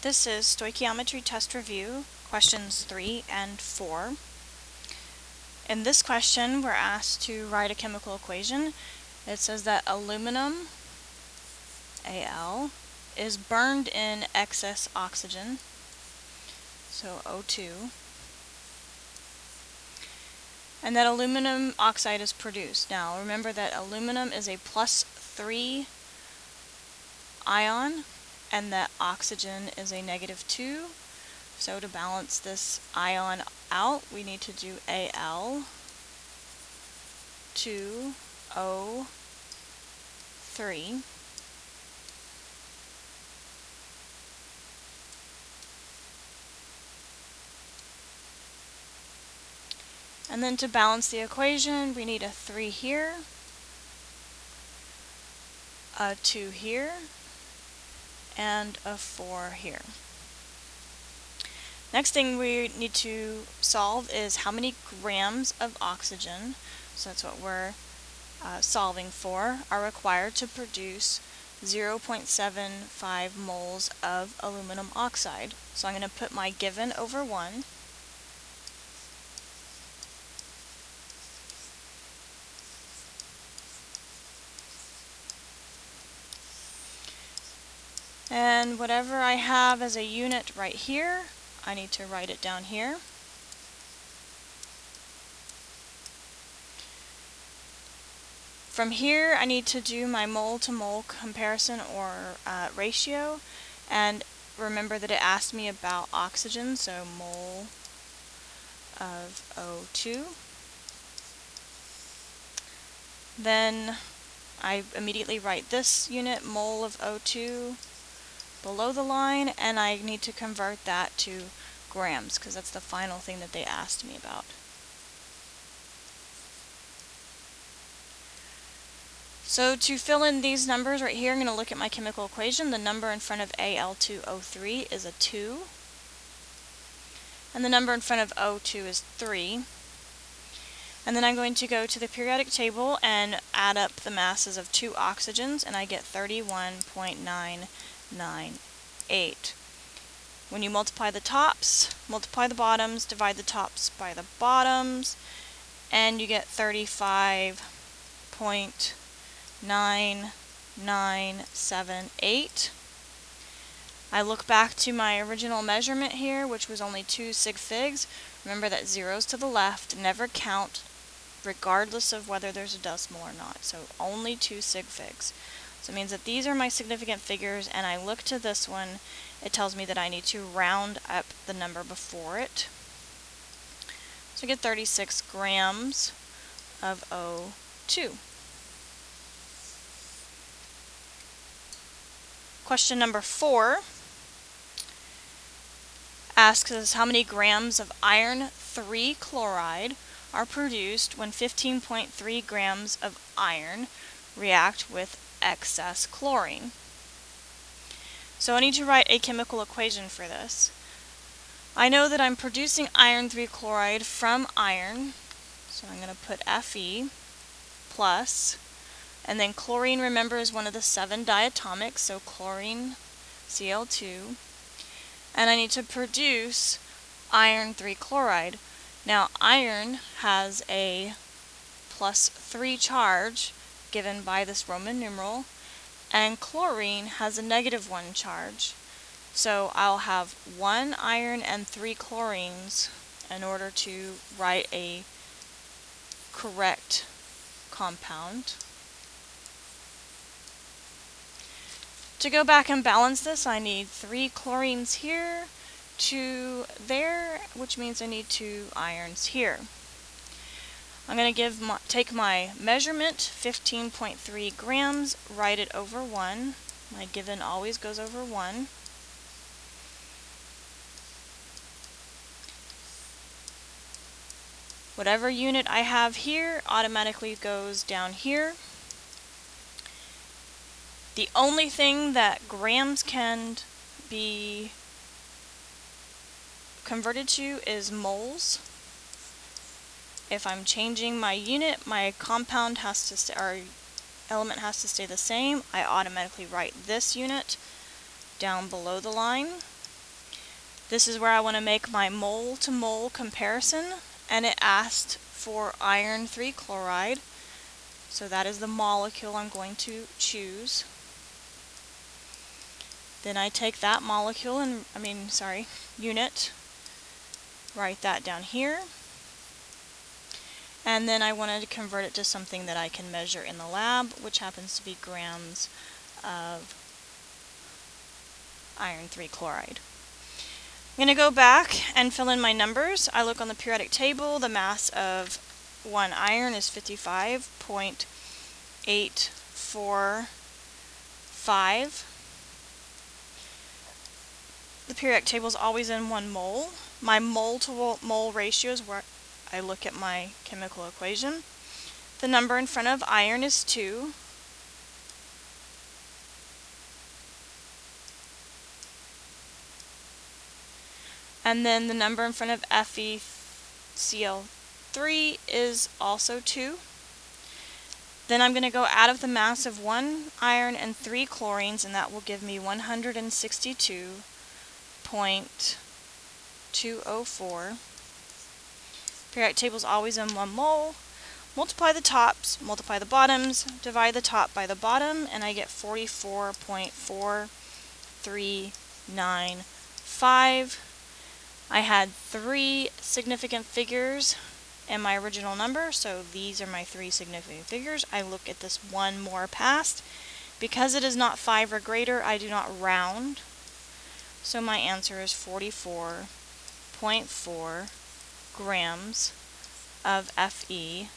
This is stoichiometry test review, questions 3 and 4. In this question, we're asked to write a chemical equation. It says that aluminum, Al, is burned in excess oxygen, so O2, and that aluminum oxide is produced. Now, remember that aluminum is a +3 ion, and that oxygen is a -2. So to balance this ion out, we need to do Al 2O3. And then to balance the equation, we need a 3 here, a 2 here, and a 4 here. Next thing we need to solve is how many grams of oxygen, so that's what we're solving for, are required to produce 0.75 moles of aluminum oxide. So I'm going to put my given over 1. And whatever I have as a unit right here, I need to write it down here. From here, I need to do my mole-to-mole comparison or ratio, and remember that it asked me about oxygen, so mole of O2. Then I immediately write this unit, mole of O2, below the line, and I need to convert that to grams, because that's the final thing that they asked me about. So to fill in these numbers right here, I'm going to look at my chemical equation. The number in front of Al2O3 is a 2. And the number in front of O2 is 3. And then I'm going to go to the periodic table and add up the masses of 2 oxygens, and I get 31.998. When you multiply the tops, multiply the bottoms, divide the tops by the bottoms, and you get 35.9978. I look back to my original measurement here, which was only 2 sig figs. Remember that zeros to the left never count, regardless of whether there's a decimal or not. So only 2 sig figs. So it means that these are my significant figures, and I look to this one. It tells me that I need to round up the number before it. So I get 36 grams of O2. Question number 4 asks us how many grams of iron 3 chloride are produced when 15.3 grams of iron react with excess chlorine. So I need to write a chemical equation for this. I know that I'm producing iron 3 chloride from iron, so I'm going to put Fe plus, and then chlorine, remember, is one of the 7 diatomics, so chlorine Cl2. And I need to produce iron 3 chloride. Now, iron has a +3 charge given by this Roman numeral, and chlorine has a -1 charge. So I'll have 1 iron and 3 chlorines in order to write a correct compound. To go back and balance this, I need 3 chlorines here, 2 there, which means I need 2 irons here. I'm going to take my measurement, 15.3 grams, write it over 1. My given always goes over 1. Whatever unit I have here automatically goes down here. The only thing that grams can be converted to is moles. If I'm changing my unit, my compound has to stay, or element has to stay the same. I automatically write this unit down below the line. This is where I want to make my mole to mole comparison, and it asked for iron 3 chloride, so that is the molecule I'm going to choose. Then I take that molecule and, unit, write that down here, and then I wanted to convert it to something that I can measure in the lab, which happens to be grams of iron 3 chloride. I'm going to go back and fill in my numbers. I look on the periodic table. The mass of 1 iron is 55.845. The periodic table is always in 1 mole. My mole to mole ratio is where I look at my chemical equation. The number in front of iron is 2. And then the number in front of FeCl3 is also 2. Then I'm going to go out of the mass of 1 iron and 3 chlorines, and that will give me 162.204. Periodic table is always in 1 mole. Multiply the tops, multiply the bottoms, divide the top by the bottom, and I get 44.4395. I had 3 significant figures in my original number, so these are my 3 significant figures. I look at this one more past. Because it is not 5 or greater, I do not round. So my answer is 44.4 grams of FeCl3.